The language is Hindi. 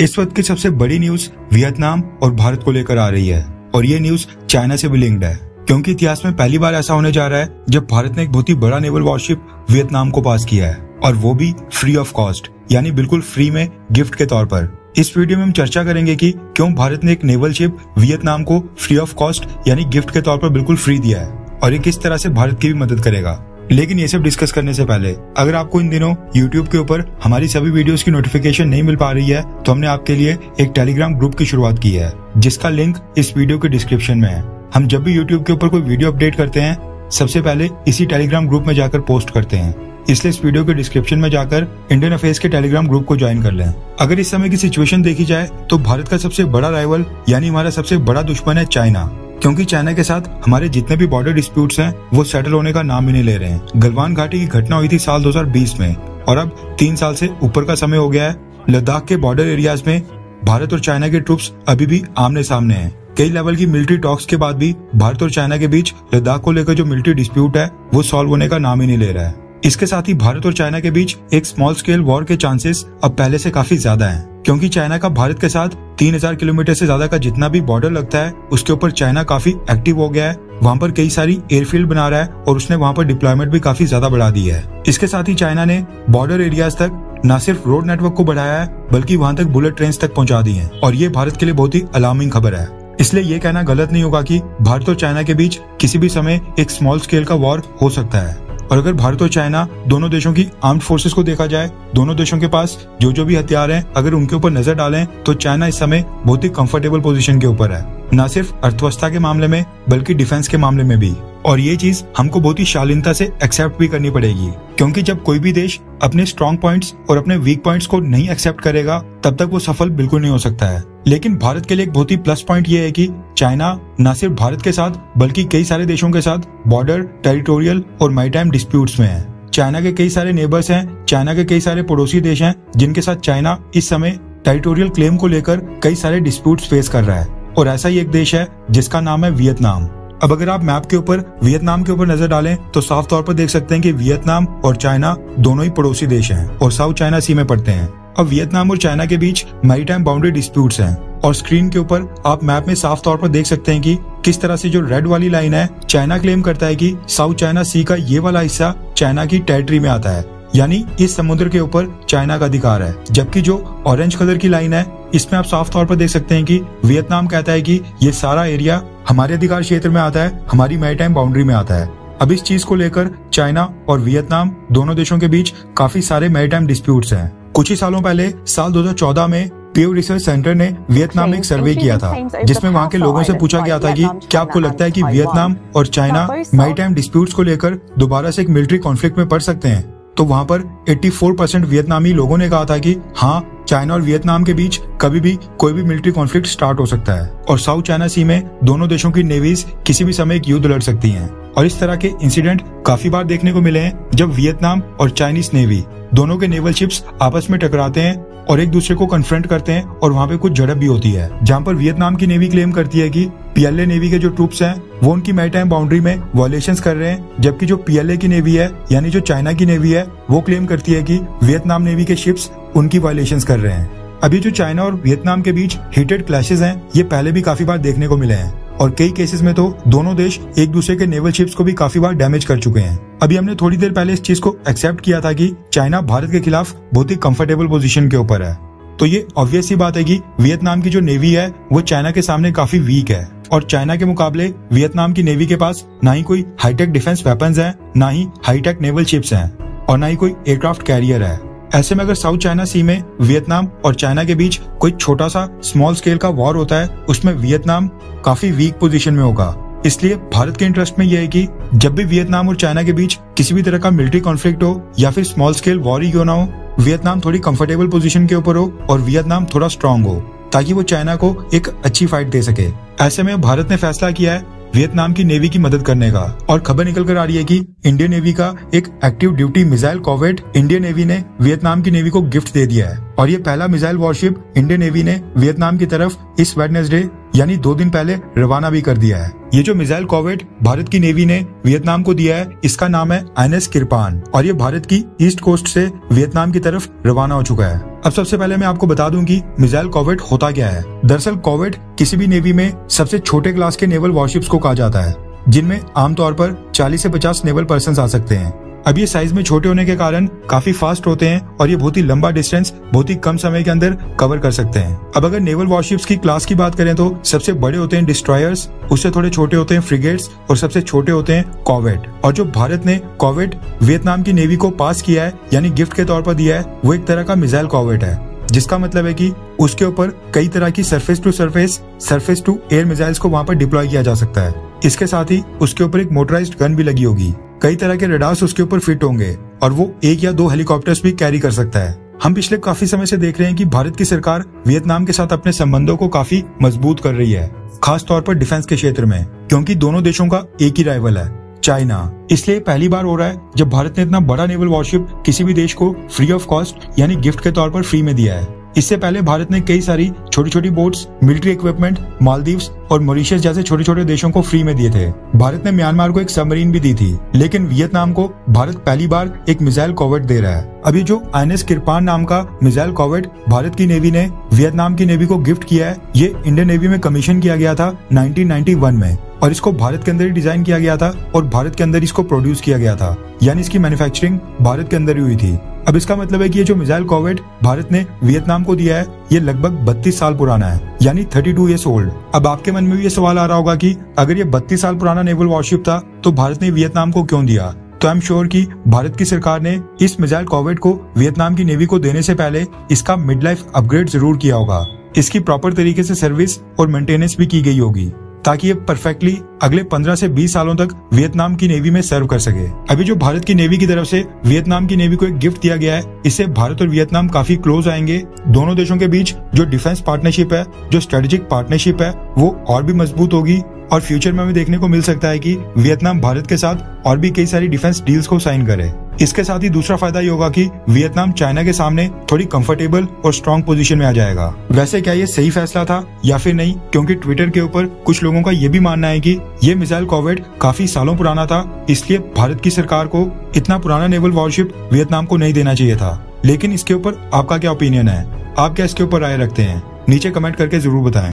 इस वक्त की सबसे बड़ी न्यूज वियतनाम और भारत को लेकर आ रही है और ये न्यूज चाइना से भी लिंक्ड है, क्योंकि इतिहास में पहली बार ऐसा होने जा रहा है जब भारत ने एक बहुत ही बड़ा नेवल वॉरशिप वियतनाम को पास किया है, और वो भी फ्री ऑफ कॉस्ट, यानी बिल्कुल फ्री में गिफ्ट के तौर पर। इस वीडियो में हम चर्चा करेंगे कि क्यों भारत ने एक नेवल शिप वियतनाम को फ्री ऑफ कॉस्ट यानी गिफ्ट के तौर पर बिल्कुल फ्री दिया है, और ये किस तरह से भारत की भी मदद करेगा। लेकिन ये सब डिस्कस करने से पहले अगर आपको इन दिनों YouTube के ऊपर हमारी सभी वीडियोस की नोटिफिकेशन नहीं मिल पा रही है तो हमने आपके लिए एक टेलीग्राम ग्रुप की शुरुआत की है, जिसका लिंक इस वीडियो के डिस्क्रिप्शन में है। हम जब भी YouTube के ऊपर कोई वीडियो अपडेट करते हैं सबसे पहले इसी टेलीग्राम ग्रुप में जाकर पोस्ट करते हैं, इसलिए इस वीडियो के डिस्क्रिप्शन में जाकर इंडियन अफेयर्स के टेलीग्राम ग्रुप को ज्वाइन कर लें। अगर इस समय की सिचुएशन देखी जाए तो भारत का सबसे बड़ा राइवल यानी हमारा सबसे बड़ा दुश्मन है चाइना, क्योंकि चाइना के साथ हमारे जितने भी बॉर्डर डिस्प्यूट्स हैं वो सेटल होने का नाम ही नहीं ले रहे हैं। गलवान घाटी की घटना हुई थी साल 2020 में और अब 3 साल से ऊपर का समय हो गया है। लद्दाख के बॉर्डर एरियाज में भारत और चाइना के ट्रूप्स अभी भी आमने सामने हैं। कई लेवल की मिलिट्री टॉक्स के बाद भी भारत और चाइना के बीच लद्दाख को लेकर जो मिलिट्री डिस्प्यूट है वो सॉल्व होने का नाम ही नहीं ले रहा है। इसके साथ ही भारत और चाइना के बीच एक स्मॉल स्केल वॉर के चांसेस अब पहले से काफी ज्यादा हैं, क्योंकि चाइना का भारत के साथ 3000 किलोमीटर से ज्यादा का जितना भी बॉर्डर लगता है उसके ऊपर चाइना काफी एक्टिव हो गया है। वहाँ पर कई सारी एयरफील्ड बना रहा है और उसने वहाँ पर डिप्लॉयमेंट भी काफी ज्यादा बढ़ा दी है। इसके साथ ही चाइना ने बॉर्डर एरियाज तक न सिर्फ रोड नेटवर्क को बढ़ाया है बल्कि वहाँ तक बुलेट ट्रेन तक पहुँचा दी है, और ये भारत के लिए बहुत ही अलार्मिंग खबर है। इसलिए ये कहना गलत नहीं होगा कि भारत और चाइना के बीच किसी भी समय एक स्मॉल स्केल का वॉर हो सकता है। और अगर भारत और चाइना दोनों देशों की आर्म्ड फोर्सेस को देखा जाए, दोनों देशों के पास जो भी हथियार हैं अगर उनके ऊपर नजर डालें तो चाइना इस समय बहुत ही कंफर्टेबल पोजीशन के ऊपर है, न सिर्फ अर्थव्यवस्था के मामले में बल्कि डिफेंस के मामले में भी। और ये चीज हमको बहुत ही शालीनता से एक्सेप्ट भी करनी पड़ेगी, क्योंकि जब कोई भी देश अपने स्ट्रॉन्ग पॉइंट्स और अपने वीक पॉइंट्स को नहीं एक्सेप्ट करेगा तब तक वो सफल बिल्कुल नहीं हो सकता है। लेकिन भारत के लिए एक बहुत ही प्लस पॉइंट ये है कि चाइना न सिर्फ भारत के साथ बल्कि कई सारे देशों के साथ बॉर्डर, टेरिटोरियल और मैरीटाइम डिस्प्यूट्स में है। चाइना के कई सारे नेबर्स हैं, चाइना के कई सारे पड़ोसी देश हैं जिनके साथ चाइना इस समय टेरिटोरियल क्लेम को लेकर कई सारे डिस्प्यूट्स फेस कर रहा है, और ऐसा ही एक देश है जिसका नाम है वियतनाम। अब अगर आप मैप के ऊपर वियतनाम के ऊपर नजर डालें तो साफ तौर पर देख सकते हैं कि वियतनाम और चाइना दोनों ही पड़ोसी देश हैं और साउथ चाइना सी में पड़ते हैं। अब वियतनाम और चाइना के बीच मैरीटाइम बाउंड्री डिस्प्यूट्स हैं, और स्क्रीन के ऊपर आप मैप में साफ तौर पर देख सकते हैं कि किस तरह से जो रेड वाली लाइन है, चाइना क्लेम करता है कि साउथ चाइना सी का ये वाला हिस्सा चाइना की टेरिटरी में आता है, यानी इस समुद्र के ऊपर चाइना का अधिकार है। जबकि जो ऑरेंज कलर की लाइन है इसमें आप साफ तौर पर देख सकते हैं कि वियतनाम कहता है कि ये सारा एरिया हमारे अधिकार क्षेत्र में आता है, हमारी मैरीटाइम बाउंड्री में आता है। अब इस चीज को लेकर चाइना और वियतनाम दोनों देशों के बीच काफी सारे मैरीटाइम डिस्प्यूट्स हैं। कुछ ही सालों पहले साल 2014 में पीव रिसर्च सेंटर ने वियतनाम में एक सर्वे किया था जिसमें वहाँ के लोगों से पूछा गया था कि क्या आपको लगता है कि वियतनाम और चाइना मैरीटाइम डिस्प्यूट्स को लेकर दोबारा से एक मिलिट्री कॉन्फ्लिक्ट में पड़ सकते हैं। तो वहाँ पर 84% वियतनामी लोगों ने कहा था कि हाँ, चाइना और वियतनाम के बीच कभी भी कोई भी मिलिट्री कॉन्फ्लिक्ट स्टार्ट हो सकता है, और साउथ चाइना सी में दोनों देशों की नेवीज किसी भी समय एक युद्ध लड़ सकती हैं। और इस तरह के इंसिडेंट काफी बार देखने को मिले हैं जब वियतनाम और चाइनीज नेवी दोनों के नेवल शिप्स आपस में टकराते हैं और एक दूसरे को कन्फ्रंट करते हैं, और वहाँ पे कुछ झड़प भी होती है, जहाँ पर वियतनाम की नेवी क्लेम करती है कि पीएलए नेवी के जो ट्रूप्स हैं वो उनकी मैरीटाइम बाउंड्री में वायलेशंस कर रहे हैं, जबकि जो पीएलए की नेवी है यानी जो चाइना की नेवी है वो क्लेम करती है कि वियतनाम नेवी के शिप्स उनकी वायलेशंस कर रहे हैं। अभी जो चाइना और वियतनाम के बीच हीटेड क्लैशेस हैं ये पहले भी काफी बार देखने को मिले हैं, और कई केसेस में तो दोनों देश एक दूसरे के नेवल शिप्स को भी काफी बार डैमेज कर चुके हैं। अभी हमने थोड़ी देर पहले इस चीज को एक्सेप्ट किया था कि चाइना भारत के खिलाफ बहुत ही कंफर्टेबल पोजीशन के ऊपर है, तो ये ऑब्वियस सी बात है कि वियतनाम की जो नेवी है वो चाइना के सामने काफी वीक है, और चाइना के मुकाबले वियतनाम की नेवी के पास ना ही कोई हाईटेक डिफेंस वेपन्स हैं, ना ही हाईटेक नेवल शिप्स हैं, और ना ही कोई एयरक्राफ्ट कैरियर है। ऐसे में अगर साउथ चाइना सी में वियतनाम और चाइना के बीच कोई छोटा सा स्मॉल स्केल का वॉर होता है उसमें वियतनाम काफी वीक पोजीशन में होगा। इसलिए भारत के इंटरेस्ट में यह है कि जब भी वियतनाम और चाइना के बीच किसी भी तरह का मिलिट्री कॉन्फ्लिक्ट हो या फिर स्मॉल स्केल वॉर ही क्यों ना हो, वियतनाम थोड़ी कंफर्टेबल पोजीशन के ऊपर हो और वियतनाम थोड़ा स्ट्रांग हो, ताकि वो चाइना को एक अच्छी फाइट दे सके। ऐसे में भारत ने फैसला किया है वियतनाम की नेवी की मदद करने का। और खबर निकल कर आ रही है कि इंडियन नेवी का एक active duty missile corvette Indian navy ने वियतनाम की नेवी को गिफ्ट दे दिया है। और ये पहला मिसाइल वॉरशिप इंडियन नेवी ने वियतनाम की तरफ इस वेडनेसडे यानी 2 दिन पहले रवाना भी कर दिया है। ये जो मिसाइल कॉर्वेट भारत की नेवी ने वियतनाम को दिया है, इसका नाम है INS किरपान और ये भारत की ईस्ट कोस्ट से वियतनाम की तरफ रवाना हो चुका है। अब सबसे पहले मैं आपको बता दूं कि मिसाइल कॉर्वेट होता क्या है। दरअसल कॉर्वेट किसी भी नेवी में सबसे छोटे क्लास के नेवल वॉरशिप्स को कहा जाता है, जिनमें आमतौर पर 40 से 50 नेवल पर्सन आ सकते हैं। अब ये साइज में छोटे होने के कारण काफी फास्ट होते हैं और ये बहुत ही लंबा डिस्टेंस बहुत ही कम समय के अंदर कवर कर सकते हैं। अब अगर नेवल वॉरशिप्स की क्लास की बात करें तो सबसे बड़े होते हैं डिस्ट्रॉयर्स, उससे थोड़े छोटे होते हैं फ्रिगेट्स और सबसे छोटे होते हैं कॉर्वेट। और जो भारत ने कॉर्वेट वियतनाम की नेवी को पास किया है यानी गिफ्ट के तौर पर दिया है, वो एक तरह का मिसाइल कॉर्वेट है, जिसका मतलब है कि उसके ऊपर कई तरह की सरफेस टू एयर मिसाइल्स को वहां पर डिप्लॉय किया जा सकता है। इसके साथ ही उसके ऊपर एक मोटराइज्ड गन भी लगी होगी, कई तरह के रडार्स उसके ऊपर फिट होंगे और वो 1 या 2 हेलीकॉप्टर्स भी कैरी कर सकता है। हम पिछले काफी समय से देख रहे हैं कि भारत की सरकार वियतनाम के साथ अपने संबंधों को काफी मजबूत कर रही है, खास तौर पर डिफेंस के क्षेत्र में, क्योंकि दोनों देशों का एक ही राइवल है, चाइना। इसलिए पहली बार हो रहा है जब भारत ने इतना बड़ा नेवल वॉरशिप किसी भी देश को फ्री ऑफ कॉस्ट यानी गिफ्ट के तौर पर फ्री में दिया है। इससे पहले भारत ने कई सारी छोटी छोटी बोट्स, मिलिट्री इक्विपमेंट मालदीव्स और मॉरिशस जैसे छोटे छोटे देशों को फ्री में दिए थे। भारत ने म्यांमार को एक सबमरीन भी दी थी, लेकिन वियतनाम को भारत पहली बार एक मिसाइल कॉर्वेट दे रहा है। अभी जो INS किरपान नाम का मिसाइल कॉर्वेट भारत की नेवी ने वियतनाम की नेवी को गिफ्ट किया है, ये इंडियन नेवी में कमीशन किया गया था 1991 में और इसको भारत के अंदर ही डिजाइन किया गया था और भारत के अंदर इसको प्रोड्यूस किया गया था, यानी इसकी मैन्युफैक्चरिंग भारत के अंदर ही हुई थी। अब इसका मतलब है कि ये जो मिसाइल कॉर्वेट भारत ने वियतनाम को दिया है, ये लगभग 32 साल पुराना है, यानी 32 ईयर्स ओल्ड। अब आपके मन में भी ये सवाल आ रहा होगा कि अगर ये 32 साल पुराना नेवल वॉरशिप था तो भारत ने वियतनाम को क्यों दिया। तो आई एम श्योर कि भारत की सरकार ने इस मिसाइल कॉर्वेट को वियतनाम की नेवी को देने से पहले इसका मिड लाइफ अपग्रेड जरूर किया होगा, इसकी प्रॉपर तरीके से सर्विस और मेंटेनेंस भी की गई होगी, ताकि ये परफेक्टली अगले 15 से 20 सालों तक वियतनाम की नेवी में सर्व कर सके। अभी जो भारत की नेवी की तरफ से वियतनाम की नेवी को एक गिफ्ट दिया गया है, इससे भारत और वियतनाम काफी क्लोज आएंगे। दोनों देशों के बीच जो डिफेंस पार्टनरशिप है, जो स्ट्रेटेजिक पार्टनरशिप है, वो और भी मजबूत होगी और फ्यूचर में हमें देखने को मिल सकता है कि वियतनाम भारत के साथ और भी कई सारी डिफेंस डील्स को साइन करे। इसके साथ ही दूसरा फायदा ये होगा कि वियतनाम चाइना के सामने थोड़ी कंफर्टेबल और स्ट्रॉन्ग पोजीशन में आ जाएगा। वैसे क्या ये सही फैसला था या फिर नहीं, क्योंकि ट्विटर के ऊपर कुछ लोगों का ये भी मानना है कि ये मिसाइल कॉर्वेट काफी सालों पुराना था, इसलिए भारत की सरकार को इतना पुराना नेवल वॉरशिप वियतनाम को नहीं देना चाहिए था। लेकिन इसके ऊपर आपका क्या ओपिनियन है? आप क्या इसके ऊपर राय रखते हैं? नीचे कमेंट करके जरूर बताएं।